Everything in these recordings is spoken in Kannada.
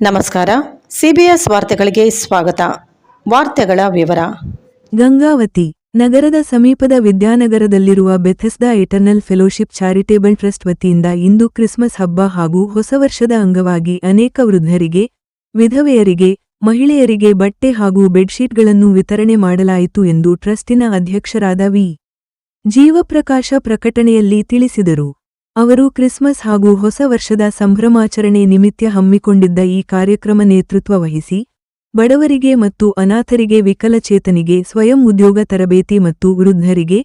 ನಮಸ್ಕಾರ. ಸಿಬಿಎಸ್ ವಾರ್ತೆಗಳಿಗೆ ಸ್ವಾಗತ. ವಾರ್ತೆಗಳ ವಿವರ. ಗಂಗಾವತಿ ನಗರದ ಸಮೀಪದ ವಿದ್ಯಾನಗರದಲ್ಲಿರುವ ಬೆಥೆಸ್ಡಾ ಎಟರ್ನಲ್ ಫೆಲೋಶಿಪ್ ಚಾರಿಟೇಬಲ್ ಟ್ರಸ್ಟ್ ವತಿಯಿಂದ ಇಂದು ಕ್ರಿಸ್ಮಸ್ ಹಬ್ಬ ಹಾಗೂ ಹೊಸ ವರ್ಷದ ಅಂಗವಾಗಿ ಅನೇಕ ವೃದ್ಧರಿಗೆ, ವಿಧವೆಯರಿಗೆ, ಮಹಿಳೆಯರಿಗೆ ಬಟ್ಟೆ ಹಾಗೂ ಬೆಡ್ಶೀಟ್ಗಳನ್ನು ವಿತರಣೆ ಮಾಡಲಾಯಿತು ಎಂದು ಟ್ರಸ್ಟಿನ ಅಧ್ಯಕ್ಷರಾದ ವಿ. ಜೀವಪ್ರಕಾಶ ಪ್ರಕಟಣೆಯಲ್ಲಿ ತಿಳಿಸಿದರು. ಅವರು ಕ್ರಿಸ್ಮಸ್ ಹಾಗೂ ಹೊಸ ವರ್ಷದ ಸಂಭ್ರಮಾಚರಣೆ ನಿಮಿತ್ತ ಹಮ್ಮಿಕೊಂಡಿದ್ದ ಈ ಕಾರ್ಯಕ್ರಮ ನೇತೃತ್ವ ವಹಿಸಿ, ಬಡವರಿಗೆ ಮತ್ತು ಅನಾಥರಿಗೆ, ವಿಕಲಚೇತನಿಗೆ ಸ್ವಯಂ ಉದ್ಯೋಗ ತರಬೇತಿ ಮತ್ತು ವೃದ್ಧರಿಗೆ,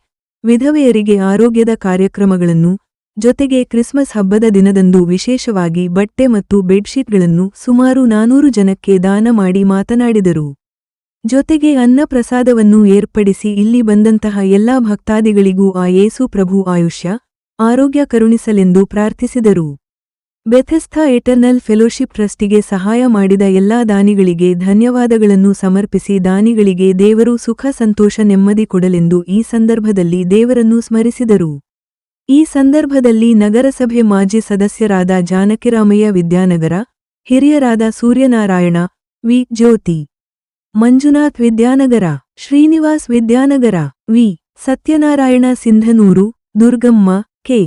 ವಿಧವೆಯರಿಗೆ ಆರೋಗ್ಯದ ಕಾರ್ಯಕ್ರಮಗಳನ್ನು, ಜೊತೆಗೆ ಕ್ರಿಸ್ಮಸ್ ಹಬ್ಬದ ದಿನದಂದು ವಿಶೇಷವಾಗಿ ಬಟ್ಟೆ ಮತ್ತು ಬೆಡ್ಶೀಟ್ಗಳನ್ನು ಸುಮಾರು 400 ಜನಕ್ಕೆ ದಾನ ಮಾಡಿ ಮಾತನಾಡಿದರು. ಜೊತೆಗೆ ಅನ್ನ ಪ್ರಸಾದವನ್ನು ಏರ್ಪಡಿಸಿ ಇಲ್ಲಿ ಬಂದಂತಹ ಎಲ್ಲಾ ಭಕ್ತಾದಿಗಳಿಗೂ ಆ ಯೇಸು ಪ್ರಭು ಆಯುಷ್ಯ, ಆರೋಗ್ಯ ಕರುಣಿಸಲೆಂದು ಪ್ರಾರ್ಥಿಸಿದರು. ಬೆಥೆಸ್ಡಾ ಎಟರ್ನಲ್ ಫೆಲೋಶಿಪ್ ಟ್ರಸ್ಟಿಗೆ ಸಹಾಯ ಮಾಡಿದ ಎಲ್ಲಾ ದಾನಿಗಳಿಗೆ ಧನ್ಯವಾದಗಳನ್ನು ಸಮರ್ಪಿಸಿ ದಾನಿಗಳಿಗೆ ದೇವರು ಸುಖ ಸಂತೋಷ ನೆಮ್ಮದಿ ಕೊಡಲೆಂದು ಈ ಸಂದರ್ಭದಲ್ಲಿ ದೇವರನ್ನು ಸ್ಮರಿಸಿದರು. ಈ ಸಂದರ್ಭದಲ್ಲಿ ನಗರಸಭೆ ಮಾಜಿ ಸದಸ್ಯರಾದ ಜಾನಕಿರಾಮಯ್ಯ ವಿದ್ಯಾನಗರ, ಹಿರಿಯರಾದ ಸೂರ್ಯನಾರಾಯಣ, ವಿ. ಜ್ಯೋತಿ, ಮಂಜುನಾಥ್ ವಿದ್ಯಾನಗರ, ಶ್ರೀನಿವಾಸ್ ವಿದ್ಯಾನಗರ, ವಿ. ಸತ್ಯನಾರಾಯಣ ಸಿಂಧನೂರು, ದುರ್ಗಮ್ಮ, ಕೆ.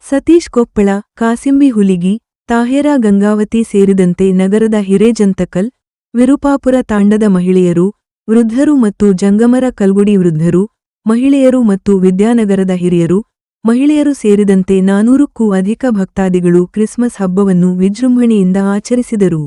ಸತೀಶ್ ಕೊಪ್ಪಳ, ಕಾಸಿಂಬಿ ಹುಲಿಗಿ, ತಾಹೇರಾ ಗಂಗಾವತಿ ಸೇರಿದಂತೆ ನಗರದ ಹಿರೇಜಂತಕಲ್, ವಿರುಪಾಪುರ ತಾಂಡದ ಮಹಿಳೆಯರು, ವೃದ್ಧರು ಮತ್ತು ಜಂಗಮರ ಕಲ್ಗುಡಿ ವೃದ್ಧರು, ಮಹಿಳೆಯರು ಮತ್ತು ವಿದ್ಯಾನಗರದ ಹಿರಿಯರು, ಮಹಿಳೆಯರು ಸೇರಿದಂತೆ 400ಕ್ಕೂ ಅಧಿಕ ಭಕ್ತಾದಿಗಳು ಕ್ರಿಸ್ಮಸ್ ಹಬ್ಬವನ್ನು ವಿಜೃಂಭಣೆಯಿಂದ ಆಚರಿಸಿದರು.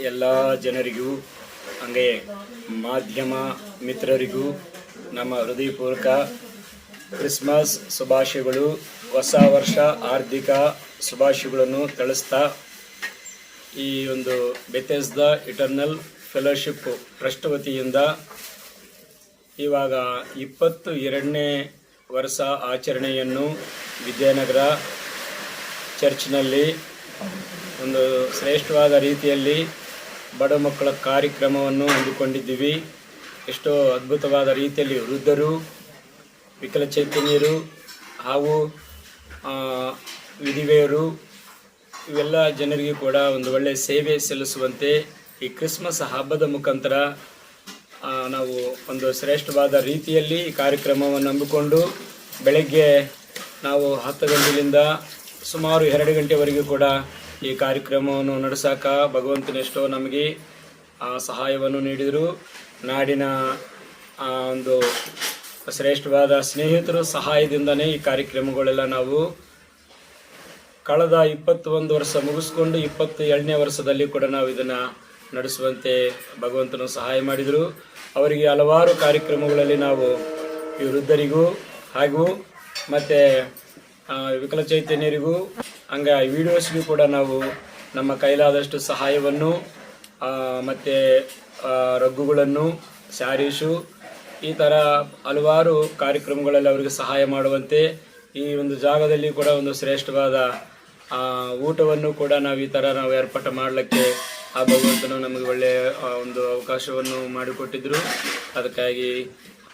ಎಲ್ಲ ಜನರಿಗೂ ಹಂಗೆ ಮಾಧ್ಯಮ ಮಿತ್ರರಿಗೂ ನಮ್ಮ ಹೃದಯಪೂರ್ವಕ ಕ್ರಿಸ್ಮಸ್ ಶುಭಾಶಯಗಳು, ಹೊಸ ವರ್ಷ ಆರ್ಥಿಕ ಶುಭಾಶಯಗಳನ್ನು ತಿಳಿಸ್ತಾ ಈ ಒಂದು ಬೆಥೆಸ್ಡಾ ಎಟರ್ನಲ್ ಫೆಲೋಶಿಪ್ ಟ್ರಸ್ಟ್ ವತಿಯಿಂದ ಇವಾಗ 22ನೇ ವರ್ಷ ಆಚರಣೆಯನ್ನು ವಿದ್ಯಾನಗರ ಚರ್ಚ್ನಲ್ಲಿ ಒಂದು ಶ್ರೇಷ್ಠವಾದ ರೀತಿಯಲ್ಲಿ ಬಡ ಮಕ್ಕಳ ಕಾರ್ಯಕ್ರಮವನ್ನು ಹಮ್ಮಿಕೊಂಡಿದ್ದೀವಿ. ಎಷ್ಟೋ ಅದ್ಭುತವಾದ ರೀತಿಯಲ್ಲಿ ವೃದ್ಧರು, ವಿಕಲಚೇತನ್ಯರು ಹಾಗೂ ವಿಧಿವೆಯರು ಇವೆಲ್ಲ ಜನರಿಗೆ ಕೂಡ ಒಂದು ಒಳ್ಳೆಯ ಸೇವೆ ಸಲ್ಲಿಸುವಂತೆ ಈ ಕ್ರಿಸ್ಮಸ್ ಹಬ್ಬದ ಮುಖಾಂತರ ನಾವು ಒಂದು ಶ್ರೇಷ್ಠವಾದ ರೀತಿಯಲ್ಲಿ ಈ ಕಾರ್ಯಕ್ರಮವನ್ನು ನಂಬಿಕೊಂಡು ಬೆಳಗ್ಗೆ ನಾವು 10 ಗಂಟೆಯಿಂದ ಸುಮಾರು 2 ಗಂಟೆವರೆಗೂ ಕೂಡ ಈ ಕಾರ್ಯಕ್ರಮವನ್ನು ನಡೆಸಾಕ ಭಗವಂತನೆಷ್ಟೋ ನಮಗೆ ಸಹಾಯವನ್ನು ನೀಡಿದರು. ನಾಡಿನ ಒಂದು ಶ್ರೇಷ್ಠವಾದ ಸ್ನೇಹಿತರು ಸಹಾಯದಿಂದನೇ ಈ ಕಾರ್ಯಕ್ರಮಗಳೆಲ್ಲ ನಾವು ಕಳೆದ 21 ವರ್ಷ ಮುಗಿಸ್ಕೊಂಡು 22ನೇ ವರ್ಷದಲ್ಲಿ ಕೂಡ ನಾವು ಇದನ್ನು ನಡೆಸುವಂತೆ ಭಗವಂತನು ಸಹಾಯ ಮಾಡಿದರು. ಅವರಿಗೆ ಹಲವಾರು ಕಾರ್ಯಕ್ರಮಗಳಲ್ಲಿ ನಾವು ಈ ವೃದ್ಧರಿಗೂ ಹಾಗೂ ಮತ್ತು ವಿಕಲಚೈತನ್ಯರಿಗೂ ವಿಡಿಯೋಸ್ಗೂ ಕೂಡ ನಾವು ನಮ್ಮ ಕೈಲಾದಷ್ಟು ಸಹಾಯವನ್ನು ಮತ್ತು ರಗ್ಗುಗಳನ್ನು, ಸ್ಯಾರೀಸು ಈ ಥರ ಹಲವಾರು ಕಾರ್ಯಕ್ರಮಗಳಲ್ಲಿ ಅವರಿಗೆ ಸಹಾಯ ಮಾಡುವಂತೆ ಈ ಒಂದು ಜಾಗದಲ್ಲಿ ಕೂಡ ಒಂದು ಶ್ರೇಷ್ಠವಾದ ಊಟವನ್ನು ಕೂಡ ನಾವು ಈ ಥರ ನಾವು ಏರ್ಪಾಟು ಮಾಡಲಿಕ್ಕೆ ಆ ಭಗವಂತನು ನಮಗೆ ಒಳ್ಳೆಯ ಒಂದು ಅವಕಾಶವನ್ನು ಮಾಡಿಕೊಟ್ಟಿದ್ದರು. ಅದಕ್ಕಾಗಿ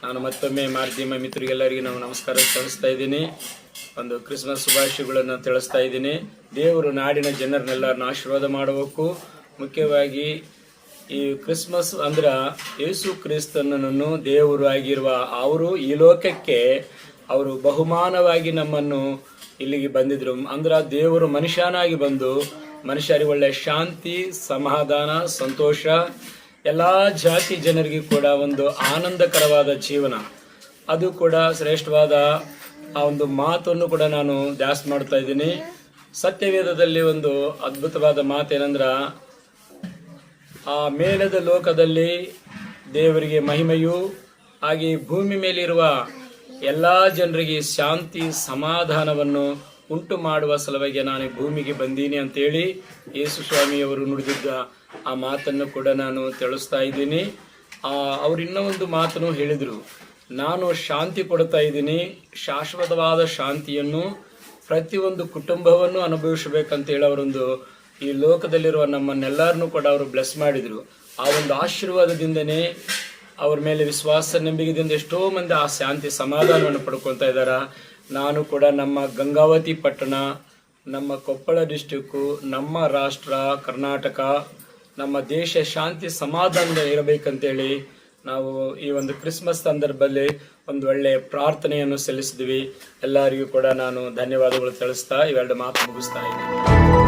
ನಾನು ಮತ್ತೊಮ್ಮೆ ಮಾಧ್ಯಮ ಮಿತ್ರರಿಗೆಲ್ಲರಿಗೆ ನಾವು ನಮಸ್ಕಾರ ಸಲ್ಲಿಸ್ತಾ ಇದ್ದೀನಿ. ಒಂದು ಕ್ರಿಸ್ಮಸ್ ಶುಭಾಶಯಗಳನ್ನು ತಿಳಿಸ್ತಾ ಇದ್ದೀನಿ. ದೇವರು ನಾಡಿನ ಜನರನ್ನೆಲ್ಲರನ್ನ ಆಶೀರ್ವಾದ ಮಾಡಬೇಕು. ಮುಖ್ಯವಾಗಿ ಈ ಕ್ರಿಸ್ಮಸ್ ಅಂದ್ರೆ ಯೇಸು ಕ್ರಿಸ್ತನನ್ನು ದೇವರು ಆಗಿರುವ ಅವರು ಈ ಲೋಕಕ್ಕೆ ಅವರು ಬಹುಮಾನವಾಗಿ ನಮ್ಮನ್ನು ಇಲ್ಲಿಗೆ ಬಂದಿದ್ರು. ಅಂದ್ರೆ ದೇವರು ಮನುಷ್ಯನಾಗಿ ಬಂದು ಮನುಷ್ಯರಿಗೆ ಒಳ್ಳೆಯ ಶಾಂತಿ, ಸಮಾಧಾನ, ಸಂತೋಷ, ಎಲ್ಲ ಜಾತಿ ಜನರಿಗೆ ಕೂಡ ಒಂದು ಆನಂದಕರವಾದ ಜೀವನ, ಅದು ಕೂಡ ಶ್ರೇಷ್ಠವಾದ ಆ ಒಂದು ಮಾತನ್ನು ಕೂಡ ನಾನು ಧ್ಯಾಸ ಮಾಡ್ತಾ ಇದ್ದೀನಿ. ಸತ್ಯವೇದದಲ್ಲಿ ಒಂದು ಅದ್ಭುತವಾದ ಮಾತೇನೆಂದ್ರೆ, ಆ ಮೇಲದ ಲೋಕದಲ್ಲಿ ದೇವರಿಗೆ ಮಹಿಮೆಯು, ಹಾಗೆ ಭೂಮಿ ಮೇಲಿರುವ ಎಲ್ಲ ಜನರಿಗೆ ಶಾಂತಿ ಸಮಾಧಾನವನ್ನು ಉಂಟು ಮಾಡುವ ಸಲುವಾಗಿ ನಾನು ಭೂಮಿಗೆ ಬಂದೀನಿ ಅಂತೇಳಿ ಯೇಸು ಸ್ವಾಮಿಯವರು ನುಡಿದಿದ್ದ ಆ ಮಾತನ್ನು ಕೂಡ ನಾನು ತಿಳಿಸ್ತಾ ಇದ್ದೀನಿ. ಅವರು ಇನ್ನೂ ಒಂದು ಮಾತನ್ನು ಹೇಳಿದರು, ನಾನು ಶಾಂತಿ ಕೊಡ್ತಾ ಇದ್ದೀನಿ, ಶಾಶ್ವತವಾದ ಶಾಂತಿಯನ್ನು ಪ್ರತಿಯೊಂದು ಕುಟುಂಬವನ್ನು ಅನುಭವಿಸಬೇಕಂತೇಳಿ ಅವರೊಂದು ಈ ಲೋಕದಲ್ಲಿರುವ ನಮ್ಮನ್ನೆಲ್ಲರನ್ನೂ ಕೂಡ ಅವರು ಬ್ಲೆಸ್ ಮಾಡಿದರು. ಆ ಒಂದು ಆಶೀರ್ವಾದದಿಂದನೇ ಅವ್ರ ಮೇಲೆ ವಿಶ್ವಾಸ ನಂಬಿಕೆಯಿಂದ ಎಷ್ಟೋ ಮಂದಿ ಆ ಶಾಂತಿ ಸಮಾಧಾನವನ್ನು ಪಡ್ಕೊತಾ ಇದ್ದಾರೆ. ನಾನು ಕೂಡ ನಮ್ಮ ಗಂಗಾವತಿ ಪಟ್ಟಣ, ನಮ್ಮ ಕೊಪ್ಪಳ ಡಿಸ್ಟಿಕ್ಕು, ನಮ್ಮ ರಾಷ್ಟ್ರ ಕರ್ನಾಟಕ, ನಮ್ಮ ದೇಶ ಶಾಂತಿ ಸಮಾಧಾನದಿಂದ ಇರಬೇಕಂತೇಳಿ ನಾವು ಈ ಒಂದು ಕ್ರಿಸ್ಮಸ್ ಸಂದರ್ಭದಲ್ಲಿ ಒಂದು ಒಳ್ಳೆಯ ಪ್ರಾರ್ಥನೆಯನ್ನು ಸಲ್ಲಿಸಿದ್ವಿ. ಎಲ್ಲರಿಗೂ ಕೂಡ ನಾನು ಧನ್ಯವಾದಗಳು ತಿಳಿಸ್ತಾ ಇವೆರಡು ಮಾತು ಮುಗಿಸ್ತಾ ಇದ್ದೀನಿ.